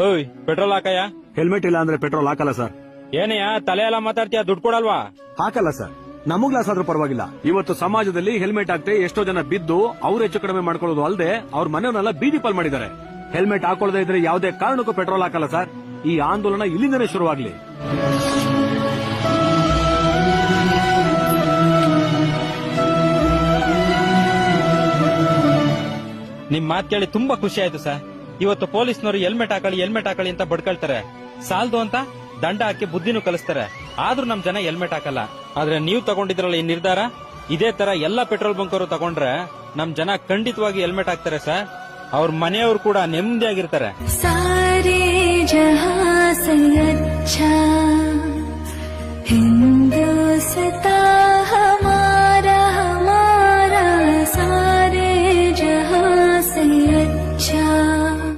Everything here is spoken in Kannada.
ಓಯ್ ಪೆಟ್ರೋಲ್ ಹಾಕಯ್ಯ. ಹೆಲ್ಮೆಟ್ ಇಲ್ಲ ಅಂದ್ರೆ ಪೆಟ್ರೋಲ್ ಹಾಕಲ್ಲ ಸರ್. ಏನಯ್ಯ ತಲೆ ಎಲ್ಲ ಮಾತಾಡ್ತೀಯ, ದುಡ್ಡು ಕೊಡಲ್ವಾ? ಹಾಕಲ್ಲ ಸರ್. ನಮಗ್ ಲಾಸ್ ಆದ್ರೂ ಪರವಾಗಿಲ್ಲ. ಇವತ್ತು ಸಮಾಜದಲ್ಲಿ ಹೆಲ್ಮೆಟ್ ಹಾಕ್ತೆ ಎಷ್ಟೋ ಜನ ಬಿದ್ದು ಅವ್ರು ಹೆಚ್ಚು ಕಡಿಮೆ ಮಾಡ್ಕೊಳ್ಳೋದು ಅಲ್ಲದೆ ಅವ್ರ ಮನೆಯವನ್ನೆಲ್ಲ ಬೀದಿ ಪಾಲ್ ಮಾಡಿದ್ದಾರೆ. ಹೆಲ್ಮೆಟ್ ಹಾಕೊಳ್ಳದೆ ಇದ್ರೆ ಯಾವುದೇ ಕಾರಣಕ್ಕೂ ಪೆಟ್ರೋಲ್ ಹಾಕಲ್ಲ ಸರ್. ಈ ಆಂದೋಲನ ಇಲ್ಲಿಂದನೇ ಶುರುವಾಗ್ಲಿ. ನಿಮ್ ಮಾತ್ ಕೇಳಿ ತುಂಬಾ ಖುಷಿ ಆಯ್ತು ಸರ್. ಇವತ್ತು ಪೊಲೀಸ್ನವರು ಹೆಲ್ಮೆಟ್ ಹಾಕಳಿ ಅಂತ ಬಡ್ಕೊಳ್ತಾರೆ. ಸಾಲ್ದು ಅಂತ ದಂಡ ಹಾಕಿ ಬುದ್ಧಿನೂ ಕಲಿಸ್ತಾರೆ. ಆದ್ರೂ ನಮ್ ಜನ ಹೆಲ್ಮೆಟ್ ಹಾಕಲ್ಲ. ಆದ್ರೆ ನೀವು ತಗೊಂಡಿದ್ರಲ್ಲ ಈ ನಿರ್ಧಾರ, ಇದೇ ತರ ಎಲ್ಲಾ ಪೆಟ್ರೋಲ್ ಬಂಕ್ ಅವರು ತಗೊಂಡ್ರೆ ನಮ್ ಜನ ಖಂಡಿತವಾಗಿ ಹೆಲ್ಮೆಟ್ ಹಾಕ್ತಾರೆ ಸರ್. ಅವ್ರ ಮನೆಯವರು ಕೂಡ ನೆಮ್ಮದಿಯಾಗಿರ್ತಾರೆ.